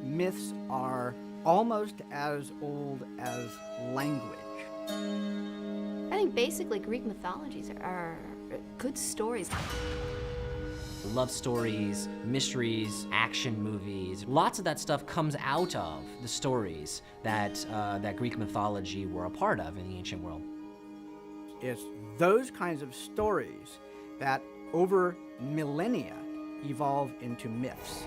Myths are almost as old as language. I think basically Greek mythologies are good stories. Love stories, mysteries, action movies, lots of that stuff comes out of the stories that Greek mythology were a part of in the ancient world. It's those kinds of stories that over millennia evolve into myths.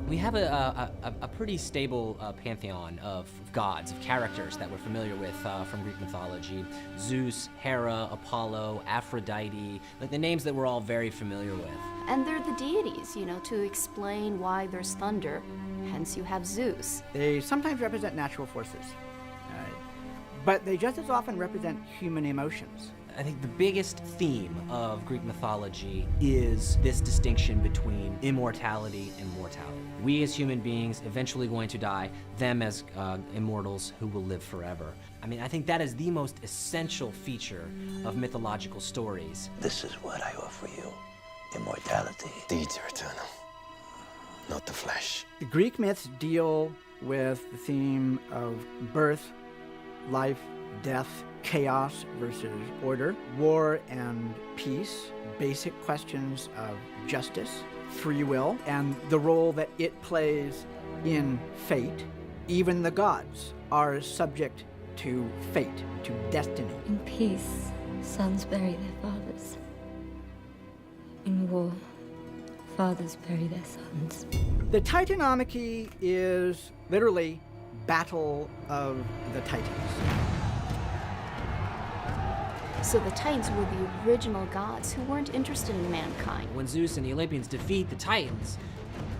We have a pretty stable pantheon of gods, of characters that we're familiar with from Greek mythology. Zeus, Hera, Apollo, Aphrodite, like the names that we're all very familiar with. And they're the deities, you know, to explain why there's thunder, hence you have Zeus. They sometimes represent natural forces, but they just as often represent human emotions. I think the biggest theme of Greek mythology is this distinction between immortality and mortality. We as human beings eventually going to die, them as immortals who will live forever. I mean, I think that is the most essential feature of mythological stories. This is what I offer you, immortality. Deeds are eternal, not the flesh. The Greek myths deal with the theme of birth, life, death, chaos versus order, war and peace, basic questions of justice, free will, and the role that it plays in fate. Even the gods are subject to fate, to destiny. In peace, sons bury their fathers. In war, fathers bury their sons. The Titanomachy is literally Battle of the Titans. So the Titans were the original gods who weren't interested in mankind. When Zeus and the Olympians defeat the Titans,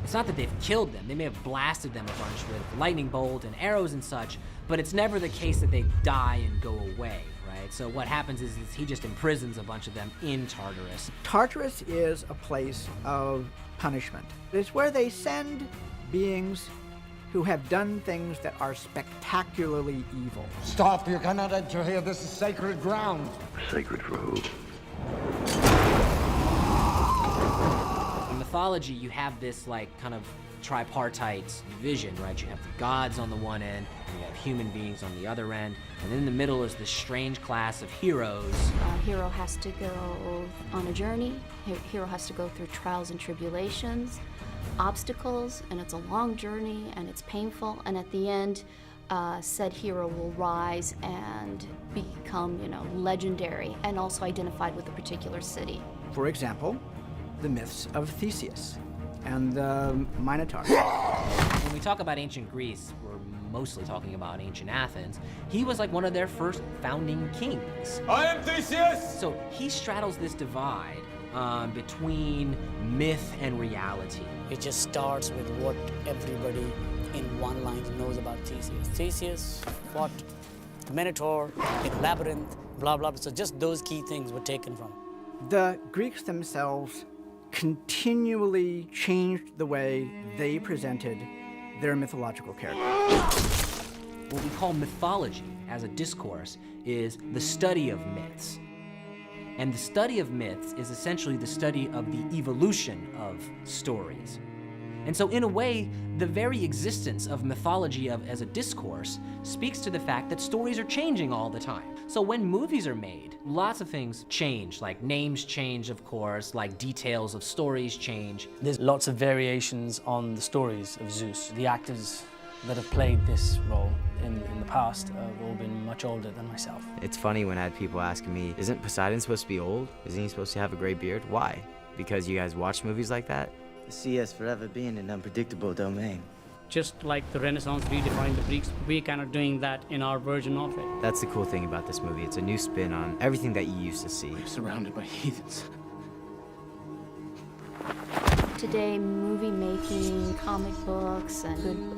it's not that they've killed them. They may have blasted them a bunch with lightning bolt and arrows and such, but it's never the case that they die and go away, right? So what happens is he just imprisons a bunch of them in Tartarus. Tartarus is a place of punishment. It's where they send beings who have done things that are spectacularly evil. Stop, you cannot enter here. This is sacred ground. Sacred for who? In mythology, you have this like kind of tripartite vision, right? You have the gods on the one end, and you have human beings on the other end, and in the middle is this strange class of heroes. A hero has to go on a journey. Hero has to go through trials and tribulations, obstacles, and it's a long journey and it's painful, and at the end said hero will rise and become, you know, legendary and also identified with a particular city. For example, the myths of Theseus and the Minotaur. When we talk about ancient Greece, we're mostly talking about ancient Athens. He was like one of their first founding kings. I am Theseus! So he straddles this divide between myth and reality. It just starts with what everybody in one line knows about Theseus. Theseus fought the Minotaur in the labyrinth, blah, blah, blah. So just those key things were taken from. The Greeks themselves continually changed the way they presented their mythological characters. What we call mythology as a discourse is the study of myths. And the study of myths is essentially the study of the evolution of stories. And so in a way, the very existence of mythology as a discourse speaks to the fact that stories are changing all the time. So when movies are made, lots of things change, like names change, of course, like details of stories change. There's lots of variations on the stories of Zeus. The actors that have played this role in the past have all been much older than myself. It's funny when I had people asking me, isn't Poseidon supposed to be old? Isn't he supposed to have a gray beard? Why? Because you guys watch movies like that? The sea has forever been an unpredictable domain. Just like the Renaissance redefined the Greeks, we're kind of doing that in our version of it. That's the cool thing about this movie. It's a new spin on everything that you used to see. We're surrounded by heathens. Today, movie making, comic books, and good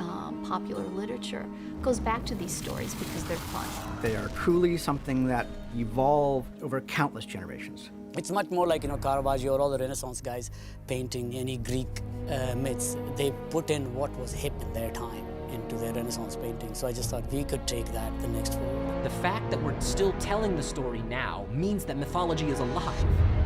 popular literature goes back to these stories because they're fun. They are truly something that evolved over countless generations. It's much more like, you know, Caravaggio or all the Renaissance guys painting any Greek myths. They put in what was hip in their time into their Renaissance painting. So I just thought we could take that the next forward. The fact that we're still telling the story now means that mythology is alive.